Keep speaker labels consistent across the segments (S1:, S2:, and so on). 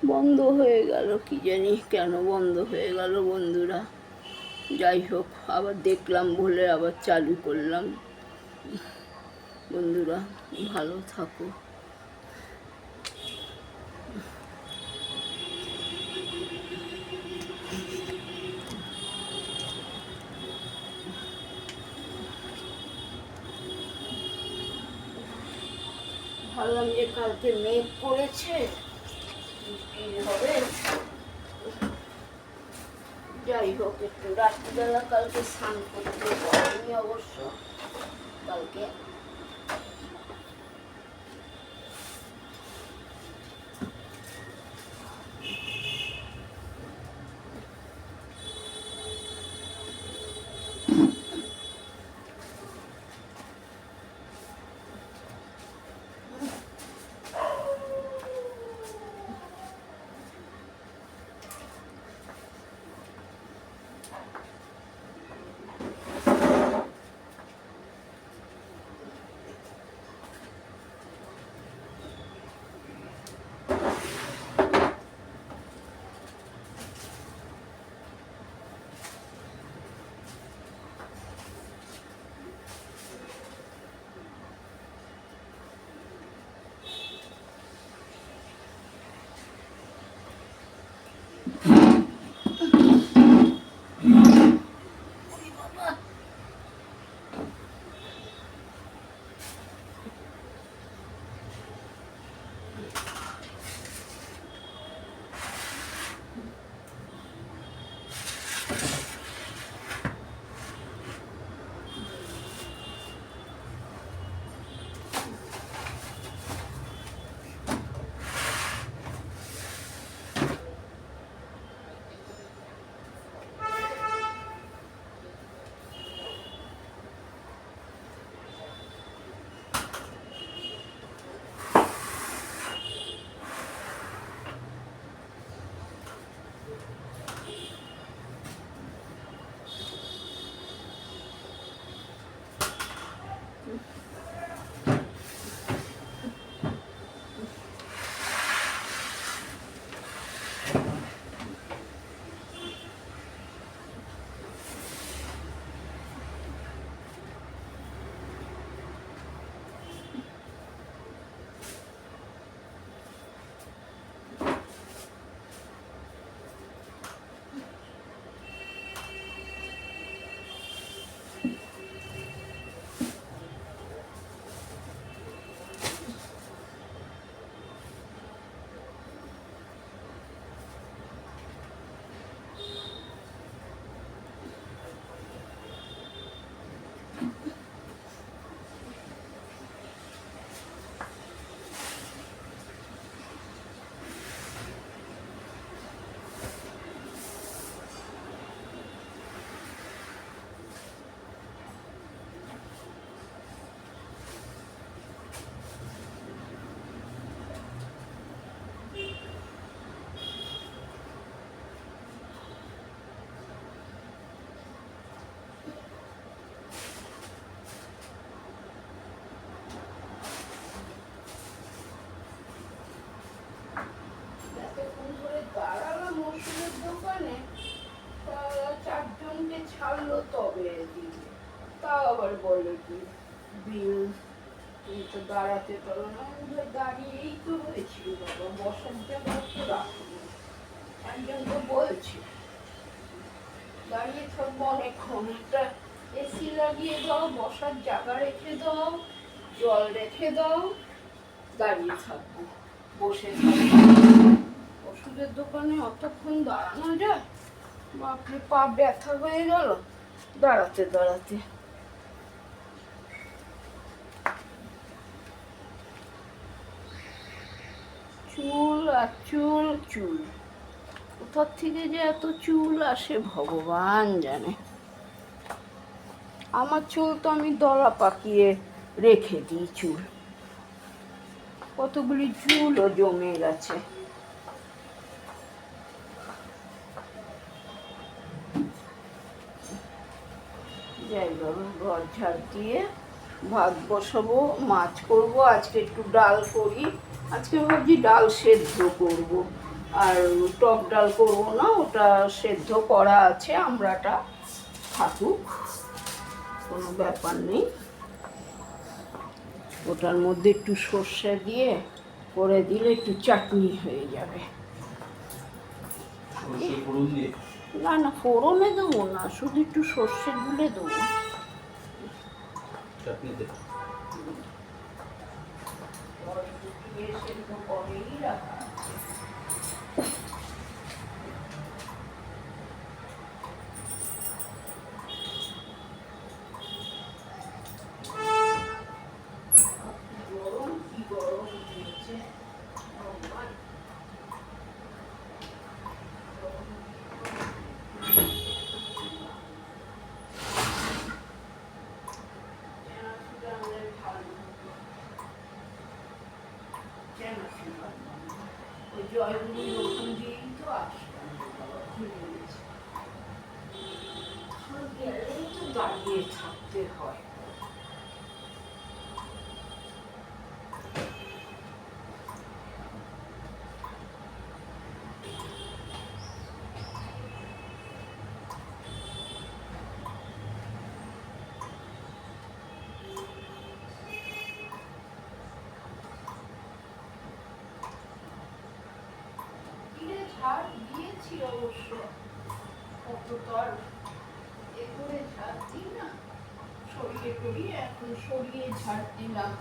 S1: বন্ধ হয়ে গেল, কি জানি কেন বন্ধ হয়ে গেল বন্ধুরা। যাই হোক, আবার দেখলাম বলে আবার চালু করলাম। বন্ধুরা ভালো থাকো। ভাবলাম যে কালকে মেঘ করেছে, বৃষ্টি হবে। যাই হোক, একটু রাত্রিবেলা কালকে স্নান করতে পারিনি অবশ্য। কালকে দোকানে চারজনকে ছাড়লো তবে দিবে, তাও আবার বলে কি বিল তো দাঁড়াতে পারো না। দাঁড়িয়েই তো হয়েছিল বাবা, বসার জায়গা তো রাখবো। একজন তো বলছে দাঁড়িয়ে থাকবো অনেকক্ষণ, একটা এসি লাগিয়ে দাও, বসার জায়গা রেখে দাও, জল রেখে দাও, দাঁড়িয়ে থাকবো, বসে থাকবো। ওষুধের দোকানে অতক্ষণ দাঁড়ানো যায়? বাপরে, পা ব্যথা হয়ে গেল দাঁড়াতে দাঁড়াতে। চুল আর চুল, চুল কোথার থেকে যে এত চুল আসে ভগবান জানে। আমার চুল তো আমি দলা পাকিয়ে রেখে দিই, চুল কতগুলি চুলও জমে গেছে। যাই বাবা, ঘর ঝাড় দিয়ে ভাত বসাবো, মাছ করবো। আজকে একটু ডাল করি, আজকে ভাবছি ডাল সেদ্ধ করব। আর টক ডাল করবো না, ওটা সেদ্ধ করা আছে, আমড়াটা থাকুক, কোনো ব্যাপার নেই। ওটার মধ্যে একটু সর্ষে দিয়ে করে দিলে একটু চাটনি হয়ে যাবে। না না, ফোড়নে দেবো না, শুধু একটু সর্ষে গুলে দেবো চাটনিতে। জয়গুলি নতুন দিয়েই তো আসলাম, গেলেই তো দাঁড়িয়ে থাকতে হয়। ঝাড় দিয়েছি অবশ্য, কত তো আর এ করে ঝাড় দিই না, সরিয়ে টরিয়ে এখন সরিয়ে ঝাড় দিলাম।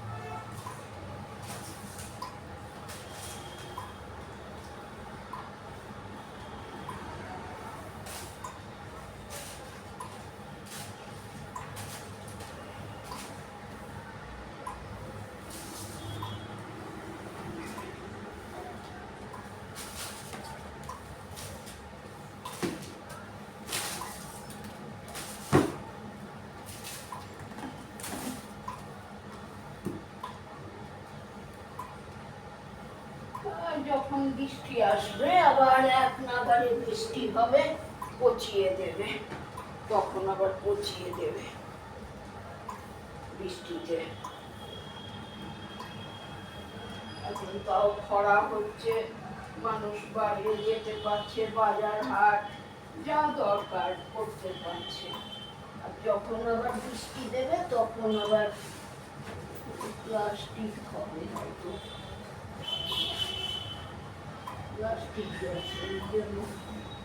S1: যখন বৃষ্টি আসবে, আবার এক নাগারে বৃষ্টি হবে, পচিয়ে দেবে, তখন আবার পচিয়ে দেবে বৃষ্টিতে। এখন তাও খরা হচ্ছে, মানুষ বাইরে যেতে পারছে, বাজার হাট যা দরকার করতে পারছে। আর যখন আবার বৃষ্টি দেবে, তখন আবার প্লাস্টিক হবে হয়তো, প্লাস্টিক জন্য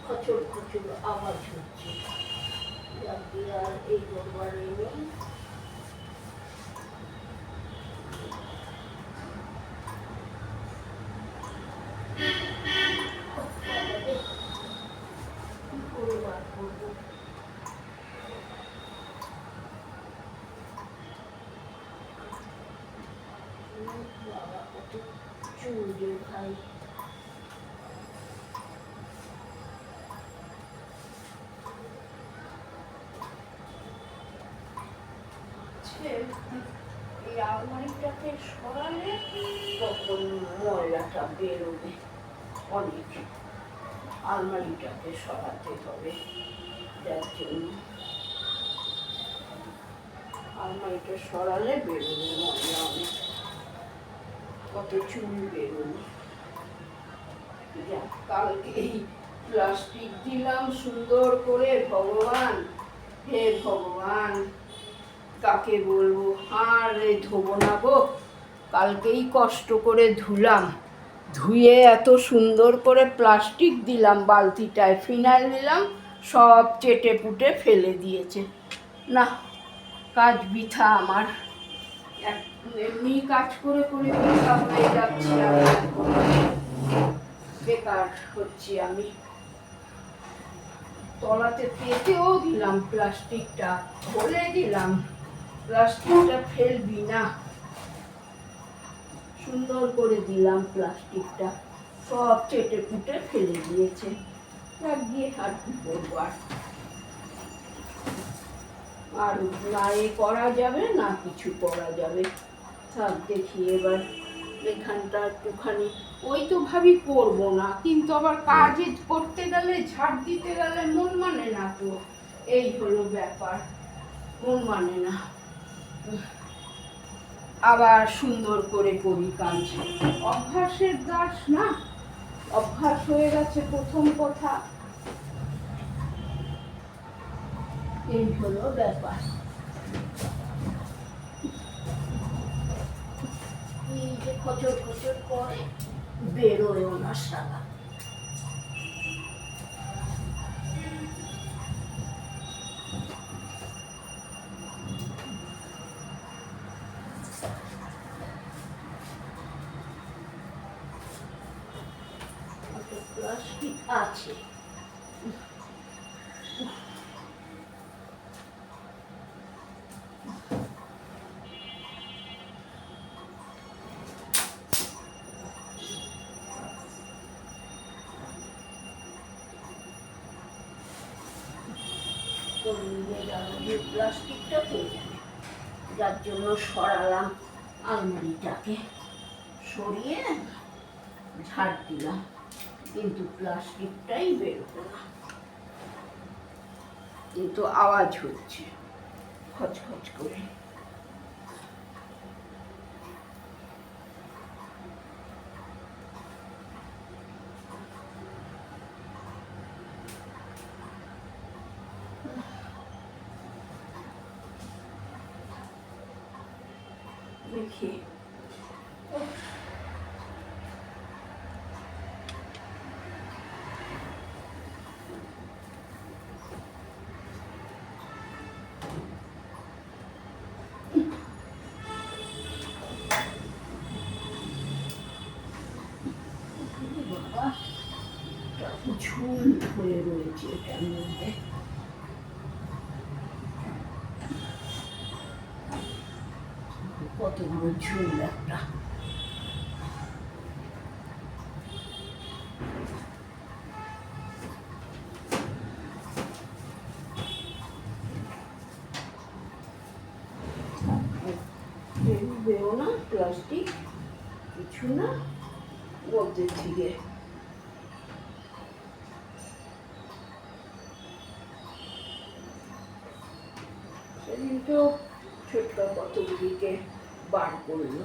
S1: খচর খচর আওয়াজ হচ্ছে। আর এই দরবারে নেই, চুল ভাই এই আলমারিটাকে সরালে তখন ময়লাটা বেরোবে অনেক, আলমারিটাকে সরাতে হবে, যার জন্য আলমারিটা সরালে বেরোবে ময়লা অনেক, কত চুল বেরোবে। কালকে এই প্লাস্টিক দিলাম সুন্দর করে, ভগবান হে ভগবান কাকে বলবো, আর ধোবো না গো, কালকেই কষ্ট করে ধুলাম, ধুয়ে এত সুন্দর করে প্লাস্টিক দিলাম, বালতিটায় ফিনাইল দিলাম, সব চেটে পুটে ফেলে দিয়েছে। না, কাজ বৃথা আমার, এমনি কাজ করে করে বৃথা হয়ে যাচ্ছে, বেকার হচ্ছি আমি। তলাতে পেতেও দিলাম প্লাস্টিকটা, বলে দিলাম প্লাস্টিকটা ফেলবি না, সুন্দর করে দিলাম প্লাস্টিকটা, সব চেটে পুটে ফেলে দিয়েছে। গিয়ে আর কি করবো, আর না এ করা যাবে না কিছু করা যাবে। থাক দেখি এবার এখানটা একটুখানি, ওই তো ভাবি করবো না, কিন্তু আবার কাজে করতে গেলে, ঝাড় দিতে গেলে মন মানে না তো, এই হলো ব্যাপার, মন মানে না। আবার সুন্দর করে করি কাজ, অভ্যাসের দাস না, অভ্যাস হয়ে গেছে প্রথম কথা। এই হলো ব্যাপার। এই যে খচর খচর করে বেরোয়ও না সারা। প্লাস্টিক আছে, প্লাস্টিকটা পেয়ে যাবে, যার জন্য সরালাম আলমারিটাকে, সরিয়ে ঝাড় দিলাম, কিন্তু প্লাস্টিকটাই বেরোবে না, কিন্তু আওয়াজ হচ্ছে খচখচ করে। দেখি ঝুল হয়ে রয়েছে এটার মধ্যে। কত বড় ঝুল একটা। বেরো না প্লাস্টিক, কিছু না বলতে থেকে। সেদিন তো ছোট্ট কতগুলিকে বার করলো।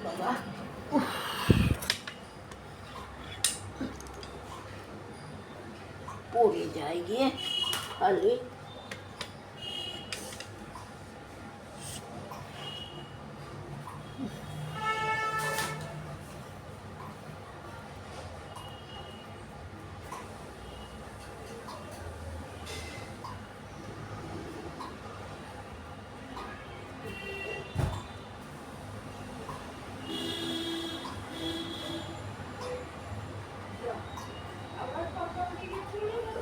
S1: বাবা পড়ে যায় গিয়ে খালি। আবার কথা দিকে চলে গেল।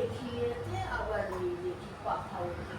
S1: দেখিয়েতে আবার ওই দেখি পাখা উঠে।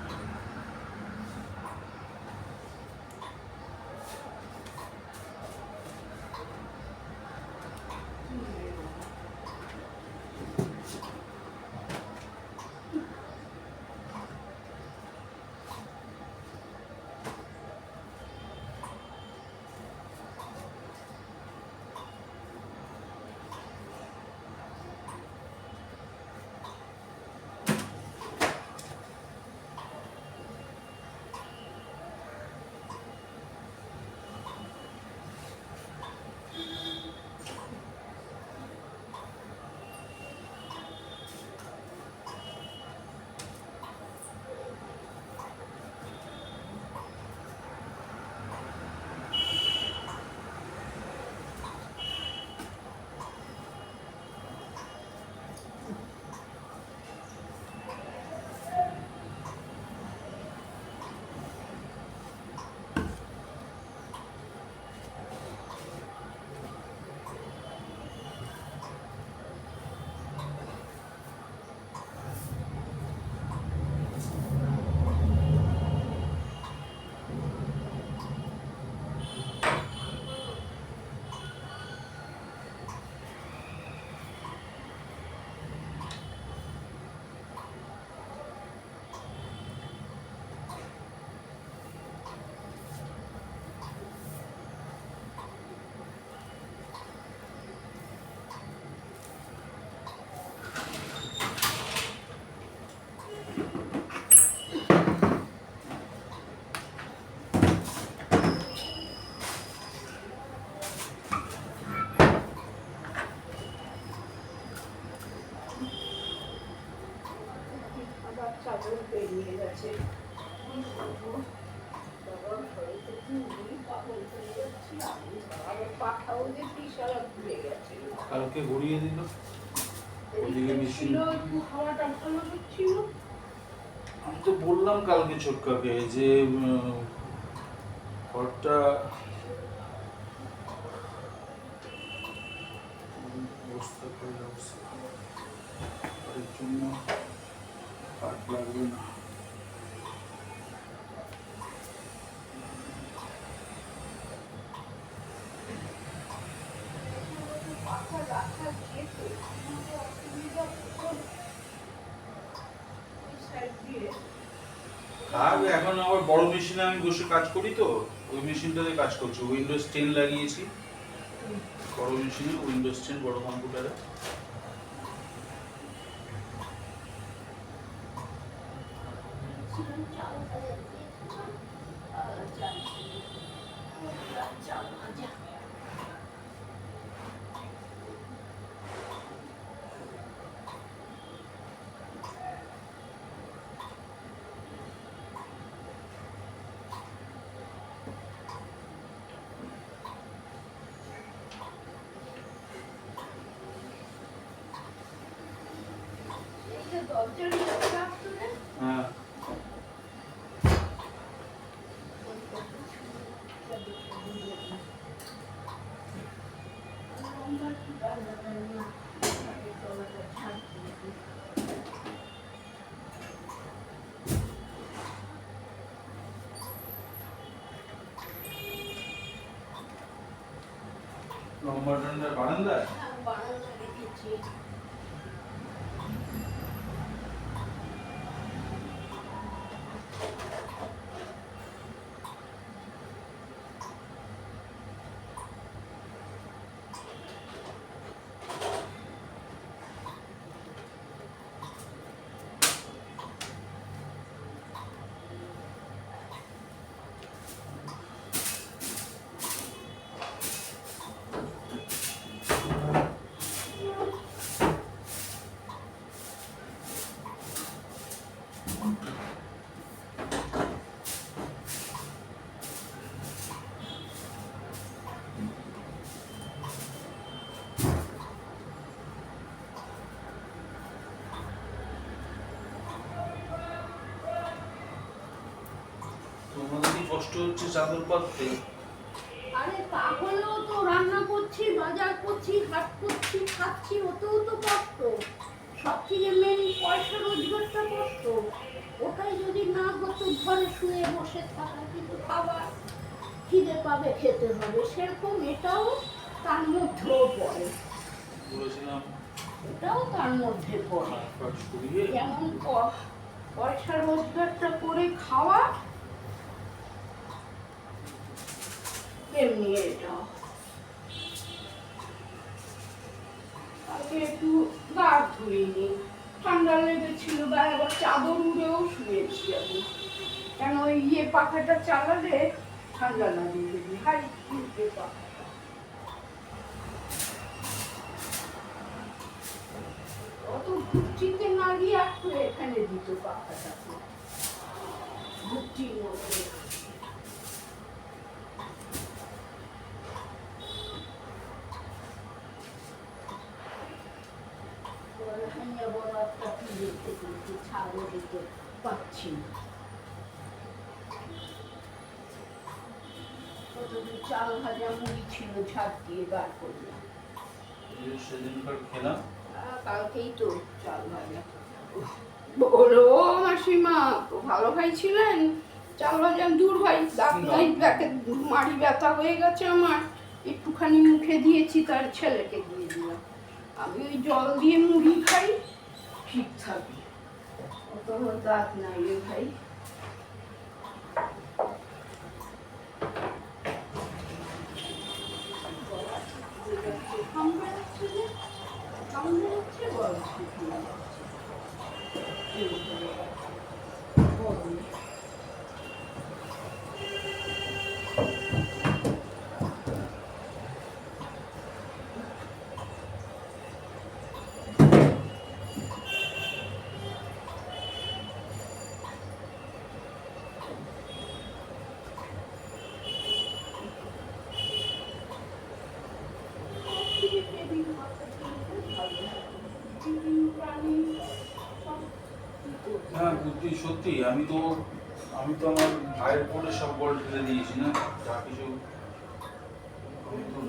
S1: চাদর বেরিয়ে গেছে, পাখাও যে কি সারা ঘুরে গেছে।
S2: কালকে ঘুরিয়ে দিল, ওদিকে মেশিন।
S1: একটু হাওয়া টানটানো হচ্ছিল।
S2: আমি তো বললাম কালকে ছোটকাকে যে ঘরটা অবস্থা করে অবস্থা এর জন্য কাঠ লাগবে না।
S1: পাখা রাখা যেত, কিন্তু অসুবিধা হতো ওই সাইড দিয়ে।
S2: আর এখন আবার বড় মেশিনে আমি বসে কাজ করি, তো ওই মেশিনটাতে কাজ করছি। উইন্ডোজ 10 লাগিয়েছি বড় মেশিনে, উইন্ডোজ 10 বড় কম্পিউটারে। হ্যাঁ, লম্বা ডান্ডার বারান্দায়
S1: রেখেছি।
S2: তোমাদের কি কষ্ট হচ্ছে চাদর পাততে?
S1: আরে তাহলেও তো রান্না করছি, বাজার করছি, হাট করছি, খাচ্ছি, ওতেও তো কষ্ট। সব থেকে মেন পয়সা রোজগারটা কষ্ট, ওটাই যদি না হতো ঘরে শুয়ে বসে থাকা, কিন্তু খাবার খিদে পাবে খেতে হবে, সেরকম এটাও তার মধ্যেও পড়ে,
S2: বলেছিলাম
S1: এটাও তার মধ্যে পড়ে।
S2: কাজ করিয়ে
S1: যেমন পয়সা রোজগারটা করে খাওয়া, তেমনি এটাও। তাকে একটু গা ধুইনি, ঠান্ডা লেগেছিল, গায়ে আবার চাদর উড়েও শুয়েছি আমি, কেন ওই পাখাটা চালালে ঠান্ডা লাগে, হাই স্পিডে পাখাটা। অত ঘুরচিতে না গিয়ে একটু এখানে দিত পাখাটাকে, ঘুরচির মধ্যে। পাচ্ছি না, কতদিন চাল ভাজা মুড়ি ছিল, ঝাঁট দিয়ে বার করলাম।
S2: সেদিনকার খেলাম
S1: কালকেই তো চাল ভাজা। বলো মাসিমা, তো ভালো ভাই ছিলেন, চাল ভাজা। দূর ভাই, দাঁত নাই, মাড়ি ব্যথা হয়ে গেছে আমার, একটুখানি মুখে দিয়েছি, তার ছেলেকে দিয়ে দিলাম। আমি ওই জল দিয়ে মুড়ি খাই, ঠিক থাকি, অত দাঁত নাই রে ভাই।
S2: হ্যাঁ বুদ্ধি সত্যি, আমি তো আমার ভাইয়ের পরে সব বল ঢেলে দিয়েছি না, যা কিছু আমি তো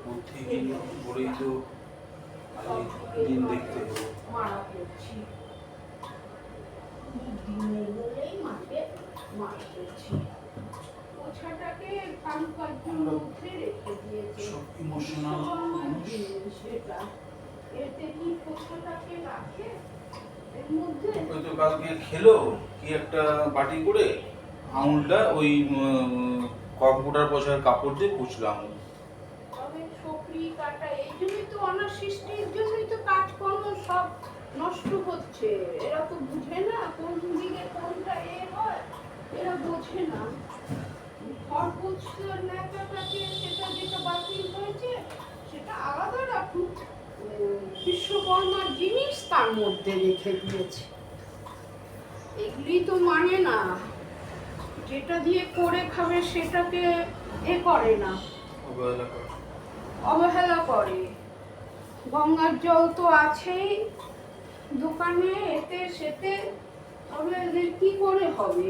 S2: বুদ্ধিহীন বলেই তো দিন দেখতে হলো।
S1: মারা পড়ছি, দিনের বলেই মাঠে মারা পড়ছি। পোছাটাকে কারুকার্যের মধ্যে রেখে দিয়েছে,
S2: সব ইমোশনাল মানুষ।
S1: সেটা এতে কি পোছাটাকে রাখে এর মধ্যে?
S2: ওই তো কালকে খেলো কি একটা বাটি করে, আঙুলটা ওই কম্পিউটার বসার কাপড় দিয়ে পুছলো আঙুল।
S1: তবে সক্রি কাটা, এই জন্যই তো অনাসৃষ্টির জন্যই তো কাজকর্ম সব নষ্ট হচ্ছে। এরা তো বুঝে না কোন দিকে কোনটা হয়, এরা বোঝে না। ঘর বুঝতে ন্যাকাটাকে, সেটা যেটা বাতিল হয়েছে সেটা আলাদা রাখুক, বিশ্বকর্মার জিনিস তার মধ্যে রেখে দিয়েছে। এগুলি তো মানে না, যেটা দিয়ে করে খাবে সেটাকে করে না, অবহেলা করে। গঙ্গার জল তো আছেই দোকানে, এতে সেতে, তবে এদের কি করে হবে?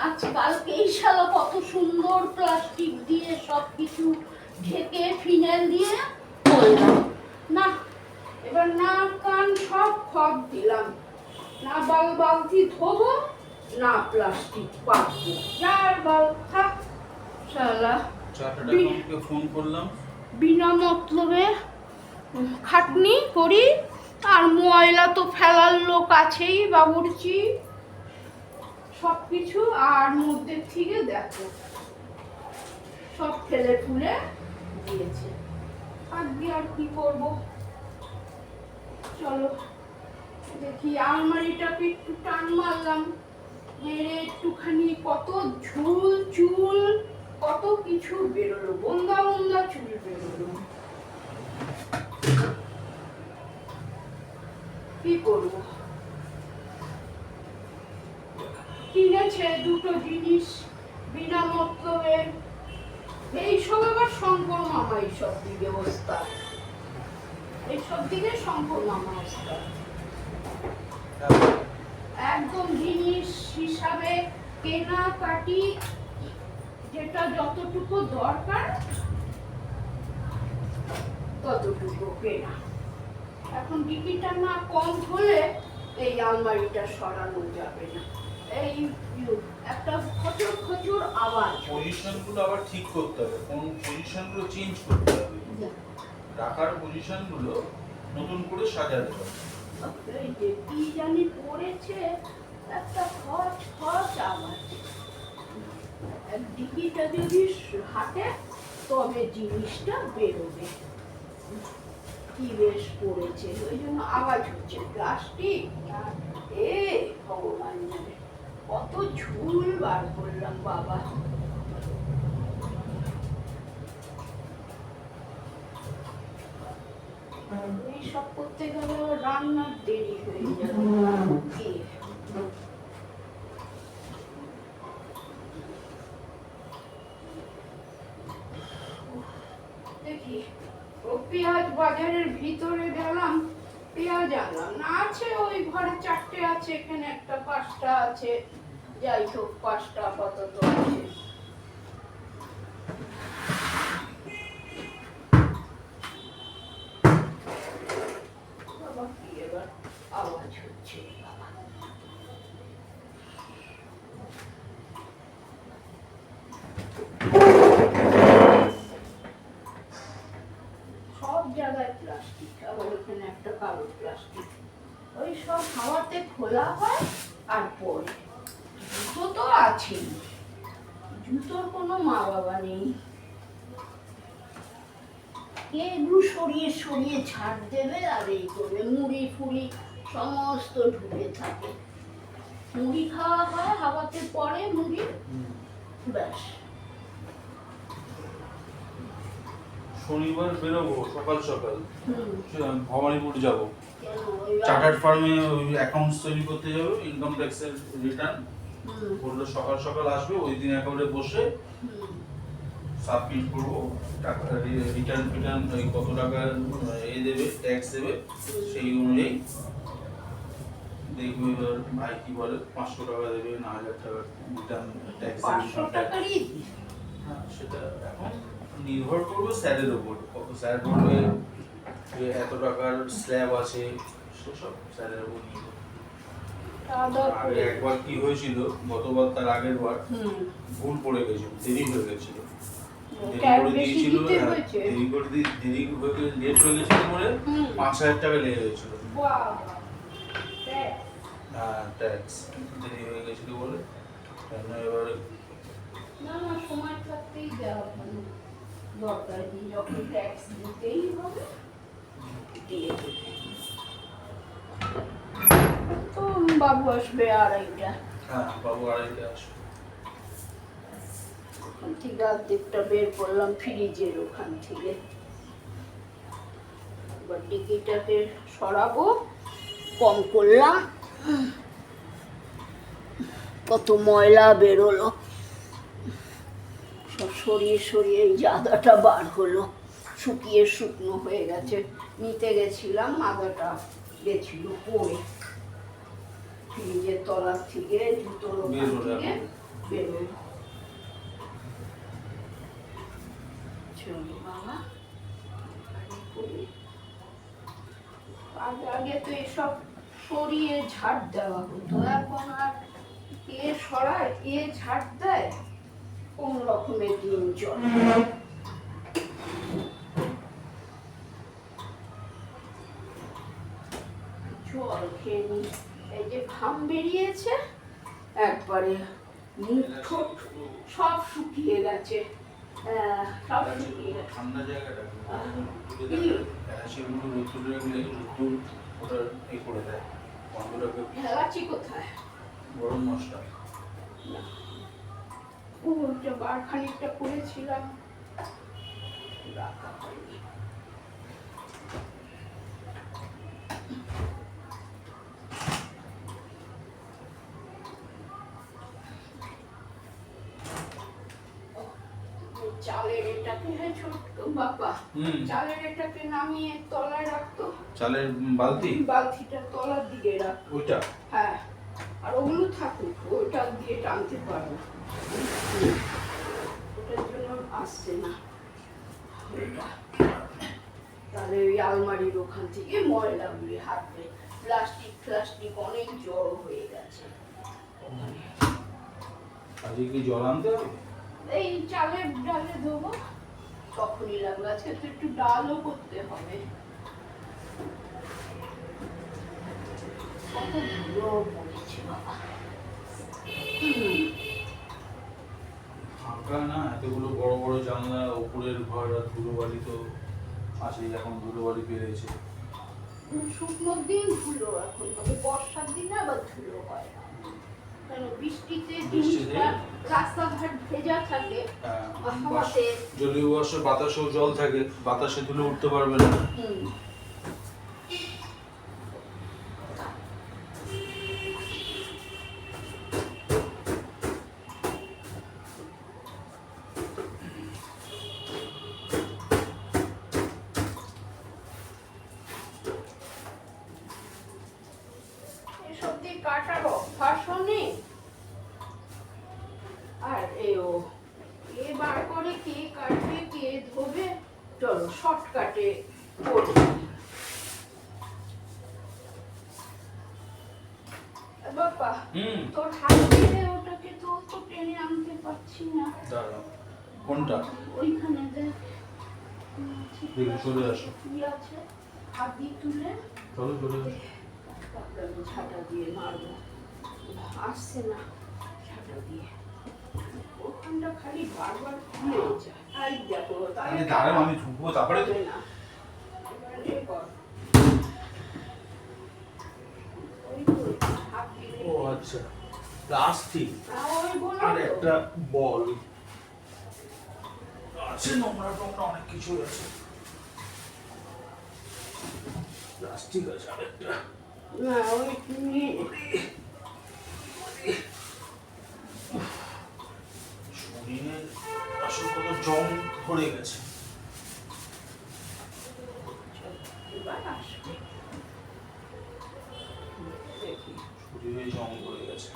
S1: আজকালকে এই শালা কত সুন্দর প্লাস্টিক দিয়ে সবকিছু ঢেকে ফিনাইল দিয়ে করলাম না, এবার নাক কান সব খপ দিলাম, না বালতি ধোবো, না প্লাস্টিক পাতবো, যার বাল থাক শালা।
S2: ফোন করলাম,
S1: বিনা মতলবে খাটনি করি, আর ময়লা তো ফেলার লোক আছেই, বাবুর্চি সবকিছু, আর মধ্যে থেকে দেখো সব ফেলে ফুলে দিয়েছে। আজকে আর কি করব, চলো দেখি আলমারিটাকে একটু টান মারলাম, মেরে একটুখানি কত ঝুল চুল কত কিছু বেরোলো, বন্দা বন্দা চুল বেরোলো। কি করব, কিনেছে দুটো জিনিস বিনা মতলবে, এইসব আবার শঙ্কর মামা এইসব দিকে অবস্থা, এইসব দিকে শঙ্কর মামা অবস্থা। একদম জিনিস হিসাবে কেনা কাটি, যেটা যতটুকু দরকার ততটুকু কেনা। এখন ডিকিটা না কম হলে এই আলমারিটা সরানো যাবে না। এই একটা খচর খচর আওয়াজ।
S2: পজিশনগুলো আবার ঠিক করতে হবে, কোন পজিশনগুলো চেঞ্জ করতে হবে, রাখার পজিশনগুলো নতুন করে সাজাতে হবে।
S1: এই যে কি জানি পড়েছে, একটা খচ খচ আওয়াজ। ডিকিটা যদি হাঁটে তবে জিনিসটা বেরোবে। কি বেশ পড়েছে, ওই জন্য আওয়াজ হচ্ছে। প্লাস্টিক এ ভগবান জানে কত ঝুল বার করলাম বাবা। এইসব করতে গেলে রান্নার দেরি হয়ে যাবে। দেখি ও পেঁয়াজ বাজারের ভিতরে গেলাম, পেঁয়াজ আনলাম না। আছে ওই ঘরে 4টে আছে, এখানে একটা 5টা আছে। যাই হোক 5টা আপাতত আছে। বাবা কি এবার আওয়াজ হচ্ছে বাবা। সব জায়গায় প্লাস্টিক, আবার ওখানে একটা কালো প্লাস্টিক। ওই সব হাওয়াতে খোলা হয় আর পরে। জুতো তো আছেই, জুতোর কোনো মা বাবা নেই। এগুলো সরিয়ে সরিয়ে ছাড় দেবে আর এই করবে। মুড়ি ফুড়ি সমস্ত ঢুকে থাকে। মুড়ি খাওয়া হয় হাওয়াতে পরে, মুড়ি ব্যাস।
S2: শনিবার বেরোবো সকাল সকাল, ভবানীপুর যাবো।
S1: কেন
S2: চার্টার্ড ফার্মে অ্যাকাউন্টস তৈরি করতে যাবো, ইনকাম ট্যাক্সের রিটার্ন। বললো সকাল সকাল আসবে, ওই দিন একেবারে বসে সাবমিট করবো। টাকা রিটার্ন ফিটার্ন কত টাকা দেবে, ট্যাক্স দেবে, সেই অনুযায়ী দেখবো এবার ভাই কি বলে। 500 টাকা দেবে না 1000 টাকা রিটার্ন ট্যাক্স।
S1: 500 টাকারই।
S2: হ্যাঁ, সেটা এখন নির্ভর করবে স্যারের উপর, কত স্যার বলবে যে এত টাকার স্ল্যাব আছে, সেসব স্যারের উপর নির্ভর। আগে একবার কি হয়েছিল, গতবার তার আগের বার ভুল পড়ে গেছিল, দেরি হয়ে গেছিল। লেট হয়ে গেছিল বলে 5000 টাকা লেগে গেছিল। হ্যাঁ, ট্যাক্স দেরি হয়ে গেছিল বলে। এবারে
S1: না না, সময় থাকতেই দেওয়া ভালো। দরকার নেই, যখন ট্যাক্স দিতেই হবে দিয়ে দেবে। তো বাবু আসবে 2:30।
S2: হ্যাঁ, বাবু 2:30 আসবে।
S1: ওখান থেকে অর্ধেকটা বের করলাম ফ্রিজের ওখান থেকে। এবার ডিকিটাকে সরাবো, কম করলাম। কত ময়লা বেরোলো, সব সরিয়ে সরিয়ে এই যে আদাটা বার হলো, শুকিয়ে শুকনো হয়ে গেছে। নিতে গেছিলাম, আদাটা গেছিল পড়ে ফ্রিজের তলার থেকে, জুতোর ওখান থেকে বেরোলো। চলো বাবা, আগে তো এসব সরিয়ে ঝাড় দেওয়া হতো, এখন আর এ সরায় এ ঝাড় দেয়, কোন রকমের দিন চলে। জল খেয়ে নি, এই যে ঘাম বেরিয়েছে একবারে, মুখ ঠোঁট সব শুকিয়ে গেছে। সব শুকিয়ে গেছে।
S2: ঠান্ডা জায়গাটা ওটা এই করে দেয়, বন্ধটাকে।
S1: এলাচি কোথায়?
S2: গরম মশলা
S1: ওটা বার খানিকটা করেছিলাম, রাখা হয়নি। চালের এটাকে, হ্যাঁ ছোট্ট বাবা, চালের এটাকে নামিয়ে তলায় রাখতো।
S2: চালের বালতি,
S1: বালতিটা তলার দিকে রাখতো
S2: ওইটা।
S1: হ্যাঁ, আর ওগুলো থাকুক, ওইটা দিয়ে টানতে পারবো। ওটার জন্য আসছে না। তাহলে ওই আলমারির ওখান থেকে ময়লাগুলি হাঁটবে, প্লাস্টিক অনেক জড়ো হয়ে গেছে ওখানে।
S2: আজকে কি জল আনতে হবে?
S1: এই চালের ডালে দেবো, তখনই লাগবে। আজকে তো একটু ডালও করতে হবে। কত ধুলো পড়েছে বাবা।
S2: ফাঁকা না, এতগুলো বড় বড় জানলা, উপরের ঘর, আর ধুলোবালি তো আছেই, এখন ধুলোবালি বেড়েছে।
S1: শুকনোর দিন ধুলো এখন হবে, বর্ষার দিনে আবার ধুলো হয় না। কেন বৃষ্টিতে জিনিসটা রাস্তাঘাট ভেজা থাকে, হাওয়াতে
S2: জলীয় বাষ্প, বাতাসেও জল থাকে, বাতাসে ধুলো উঠতে পারবে না।
S1: এসব দিয়ে কাটার অভ্যাসও নেই। আর এ বার করে কে কাটবে কে ধোবে, চলো শর্টকাটে করবো। বাবা তোর হাত দিয়ে ওটাকে তো টেনে আনতে পারছি না।
S2: দাঁড়াও, কোনটা?
S1: ওইখানে দেখ,
S2: দেখি, চলে আসো।
S1: কি আছে, হাত দিয়ে তুলে
S2: চলো চলে আসো।
S1: তারপরে আমি ঝাঁটা দিয়ে মারবো। আসছে না ঝাঁটা দিয়ে, ওখানটা খালি বারবার খুলে যায়। আর দেখো
S2: আমি দাঁড়াও, আমি ঢুকবো তারপরে তো।
S1: না এবারে কর। ওই তো হাত দিয়ে
S2: ও আচ্ছা, প্লাস্টিক
S1: ওই বলো
S2: আর
S1: তো।
S2: একটা বল আছে, নোংরা টোংরা অনেক কিছু আছে। প্লাস্টিক আছে আর একটা।
S1: না ওই তুমি
S2: শরীরে আসল কত জং ধরে গেছে।
S1: এবার আসবে দেখি।
S2: শরীরে জং ধরে গেছে।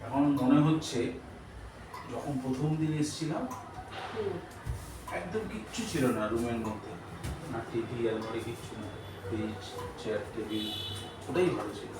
S2: এখন মনে হচ্ছে যখন প্রথম দিন এসেছিলাম একদম কিচ্ছু ছিল না রুমের মধ্যে, না টিভি, আলমারি, কিচ্ছু না, ফ্রিজ, চেয়ার, টেবিল, ওটাই ভালো ছিল।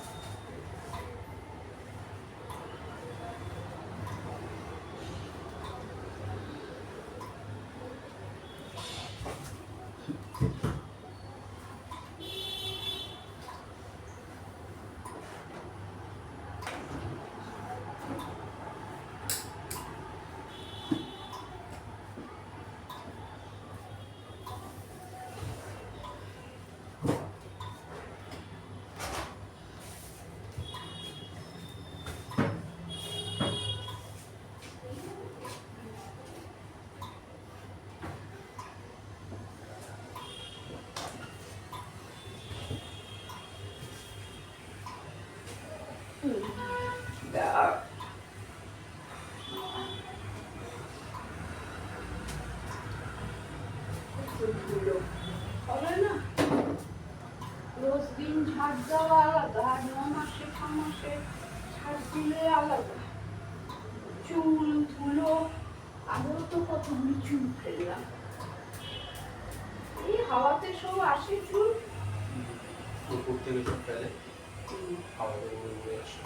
S1: ধুলো হবে না, রোজ দিন ঝাড় দেওয়া আলাদা, আর 9 মাসে 6 মাসে ঝাড় দিলে আলাদা। চুল ধুলো, আরও তো কতগুলি চুল ফেললাম, এই হাওয়াতে সব আসে চুল।
S2: উপর থেকে সব ফেলে, হাওয়াতে উড়ে উড়ে আসে।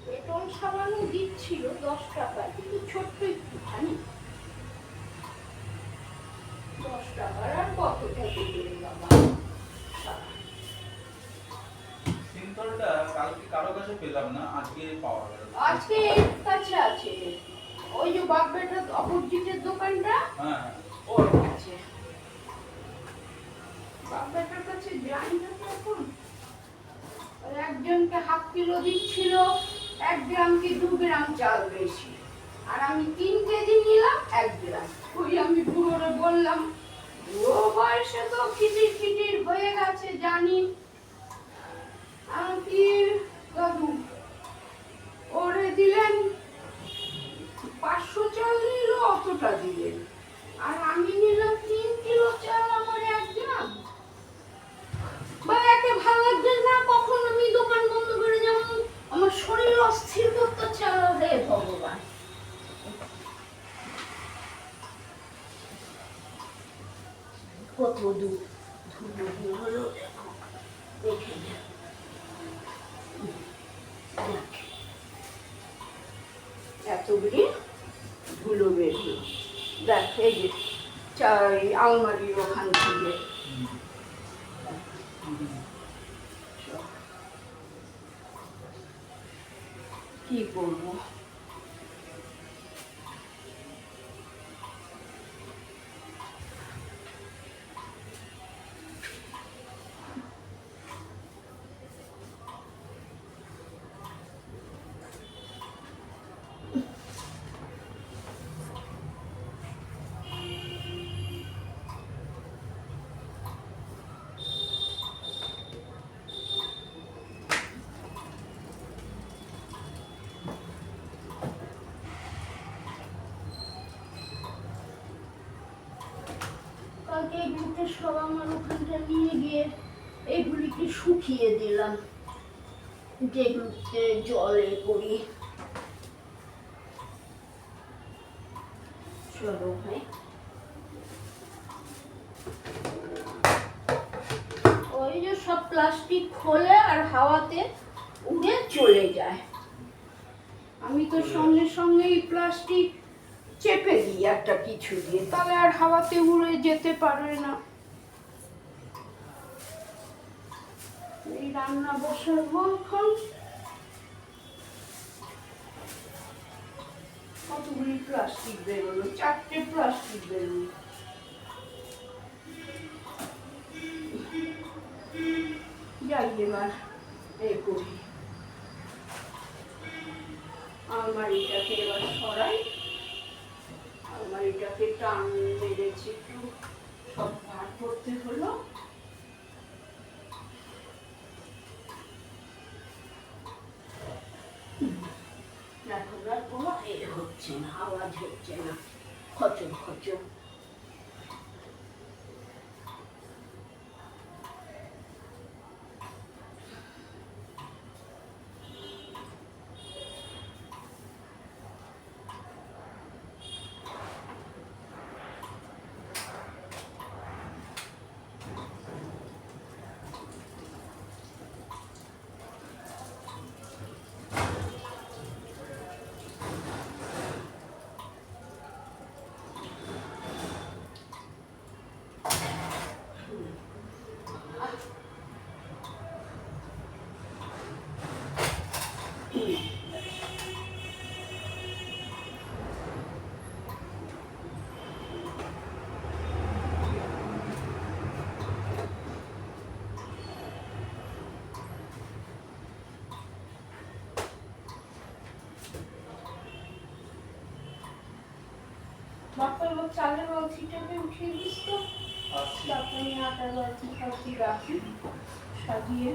S1: পেট্রোল সাবানও দিচ্ছিল 10 টাকা, কিন্তু ছোট্ট একটুখানি, 10 টাকার আর কতটা দেবে বাবা।
S2: সিম্পলটা কালকে কারো কাছে পেলাম না, আজকে পাওয়া গেল।
S1: আজকে এর কাছে আছে, ও ওই যে বাপ বেটার অপোজিটের দোকানটা
S2: হ্যাঁ হ্যাঁ
S1: ওর কাছে। বাপ বেটার কাছে যাই না তো এখন। ওই একজনকে 1/2 কিলো দিচ্ছিল 1 গ্রাম কি 2 গ্রাম চাল বেশি, আর আমি 3 কেজি নিলাম 1 গ্রাম। ওই আমি বুড়োরে বললাম, বুড়ো বয়সে তো খিটির খিটির হয়ে গেছে জানি, আমি কি দাদু ওরে দিলেন 500 চাল নিল, অতটা দিলেন, আর আমি নিলাম 3 কিলো চাল আমার 1 গ্রাম। বা একে ভালো লাগছে না, কখন আমি দোকান বন্ধ করে যাবো, আমার শরীর অস্থির করতে চাল রে ভগবান। কত দূর ধুলো হলো দেখো, দেখে না। এতগুলি ধুলো বের হলো, দেখ এই যে আলমারির ওখান থেকে। কি করবো? কালকে এগুলোকে সব আমার ওখানটা নিয়ে গিয়ে এগুলিকে শুকিয়ে দিলাম, যেগুলোতে জলে করি। চলো ভাই, ওই যে সব প্লাস্টিক খোলে আর হাওয়াতে উড়ে চলে যায়। আমি তো সঙ্গে সঙ্গে এই প্লাস্টিক চেপে দিই একটা কিছু দিয়ে, তাহলে আর হাওয়াতে উড়ে যেতে পারে না। এই রান্না বসাবো এখন। কতগুলি প্লাস্টিক বেরোলো, 4টে প্লাস্টিক বেরোলো। যাই এবার এই করি, আলমারিটাকে এবার সরাই। আলমারিটাকে টান মেরেছি একটু, সব ভাগ করতে হলো। এখন আর কোনো হচ্ছে না, আওয়াজ হচ্ছে না, খচর খচর। বাপ্পা এবার চালের বালতিটাকে উঠিয়ে দিস তো, তারপরে আমি আটার বালতি ফালতি রাখি সাজিয়ে।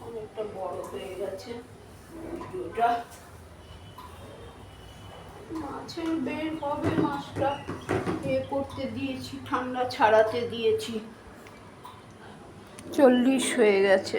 S1: অনেকটা বড় হয়ে গেছে ভিডিওটা। মাছের বের হবে, মাছটা করতে দিয়েছি, ঠান্ডা ছাড়াতে দিয়েছি। 40 হয়ে গেছে।